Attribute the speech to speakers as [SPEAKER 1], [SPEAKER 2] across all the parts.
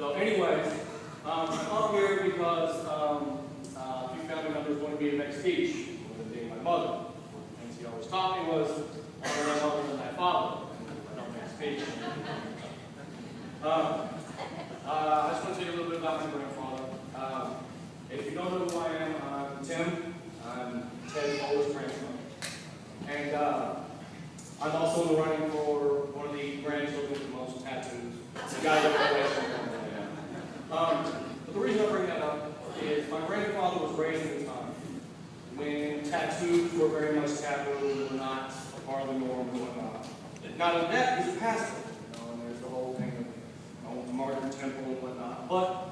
[SPEAKER 1] So anyways, I'm up here because a few family members wanted me to make a speech, one of them being my mother. And she always taught me was, honor thy mother than thy father. I don't make a speech. I just want to tell you a little bit about my grandfather. If you don't know who I am, I'm Tim. I'm Ted's oldest grandson. And I'm also in the running for one of the grandchildren with the most tattoos. The guy that always but the reason I bring that up is my grandfather was raised in a time when tattoos were very much taboo, were not a part of the norm and whatnot. Not only that, he's a pastor, and there's the whole thing of the Martin Temple and whatnot. But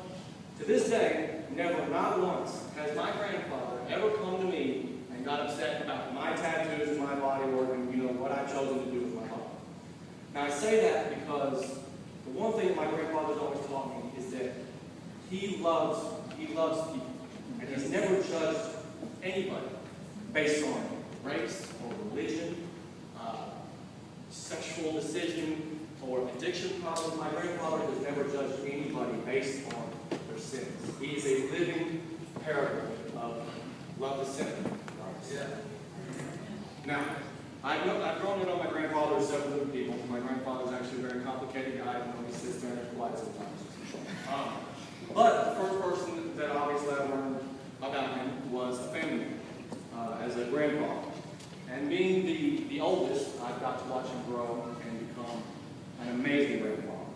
[SPEAKER 1] to this day, never, not once, has my grandfather ever come to me and got upset about my tattoos and my body work and what I've chosen to do with my body. Now I say that because the one thing that my grandfather's always taught me is that he loves people, and he's never judged anybody based on race or religion, sexual decision, or addiction problems. My grandfather has never judged anybody based on their sins. He is a living parable of love to sin. Yeah. Now, I've grown to know my grandfather as several different people. My grandfather's actually a very complicated guy, even though he sits there and quiet sometimes. But the first person that obviously I learned about him was a family member, as a grandfather. And being the oldest, I've got to watch him grow and become an amazing grandfather.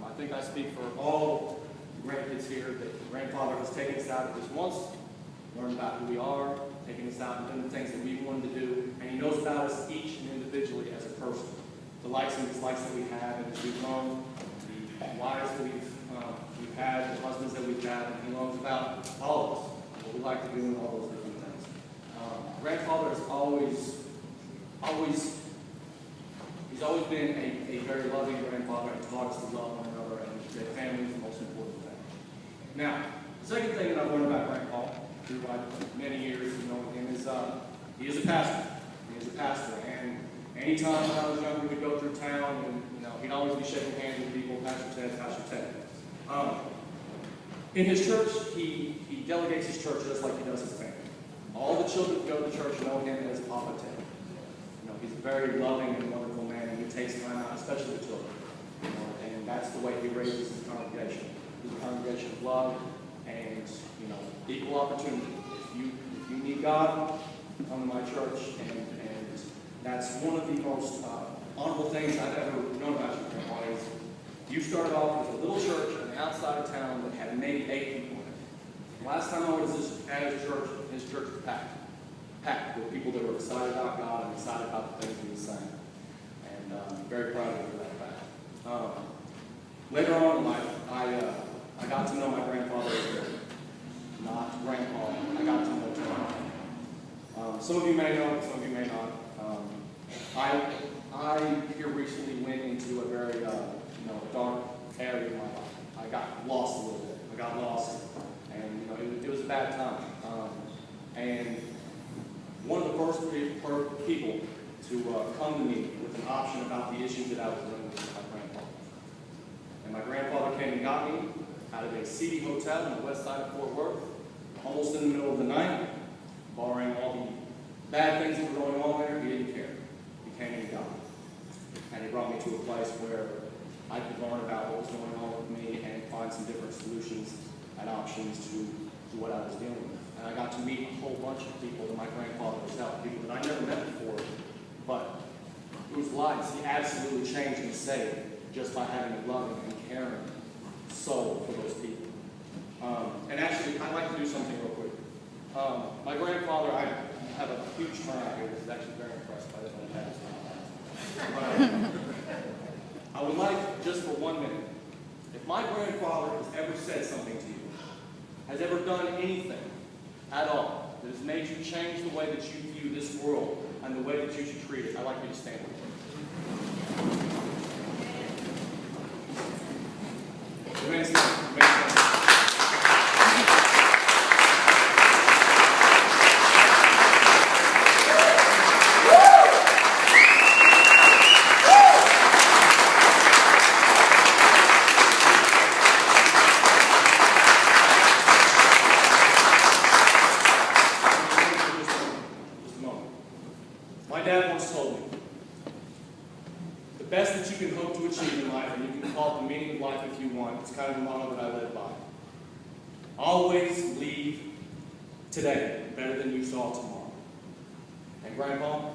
[SPEAKER 1] I think I speak for all the grandkids here that grandfather has taken us out of this once, learned about who we are, taking us out and doing the things that we wanted to do, and he knows about us each and individually as a person. The likes and dislikes that we have, and as we've grown, the wives that we've had, the husbands that we've had, and he knows about all of us, what we like to do and all those different things. Grandfather has always been a very loving grandfather and taught us to love one another, and that family is the most important thing. Now, the second thing that I learned about Grandpa through many years of knowing him is he is a pastor. He is a pastor, and anytime when I was younger, we'd go through town, and he'd always be shaking hands with people, Pastor Ted, Pastor Ted. In his church, he delegates his church just like he does his family. All the children who go to church know him as Papa Ted. He's a very loving and wonderful man, and he takes time out, especially the children. And that's the way he raises his congregation. He's a congregation of love and equal opportunity. If you need God, come to my church, and that's one of the most honorable things I've ever known about you, Grandpa. Is you started off as a little church on the outside of town that had maybe 8 people in it. Last time I was at his church was packed with people that were excited about God and excited about the things he was saying. And I'm very proud of you for that fact. Later on in life, I got to know my grandfather as well. Not Grandpa. I got to know Tom. Some of you may know, some of you may not. I here recently went into a very dark area of my life. I got lost a little bit. I got lost, and it was a bad time. And one of the first people to come to me with an option about the issues that I was dealing with my grandfather. And my grandfather came and got me out of a seedy hotel on the west side of Fort Worth, almost in the middle of the night, barring all the bad things that were going on there. He didn't care. He came and got me. And he brought me to a place where I could learn about what was going on with me and find some different solutions and options to what I was dealing with. And I got to meet a whole bunch of people that my grandfather was helping, people that I never met before, but whose lives he absolutely changed and saved just by having a loving and caring soul for those people. And actually, I'd like to do something real quick. My grandfather, I have a huge turnout here. This is actually very impressed by this one. I would like, just for 1 minute, if my grandfather has ever said something to you, has ever done anything at all that has made you change the way that you view this world and the way that you should treat it, I'd like you to stand with me. You may stand. You may stand. told me, the best that you can hope to achieve in life, and you can call it the meaning of life if you want, it's kind of the motto that I live by. Always leave today better than you saw tomorrow. And Grandpa,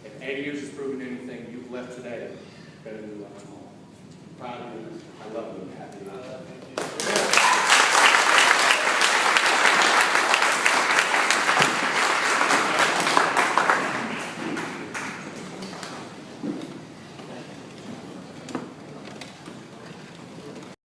[SPEAKER 1] if 80 years has proven anything, you've left today better than you left tomorrow. I'm proud of you. I love you. I'm happy.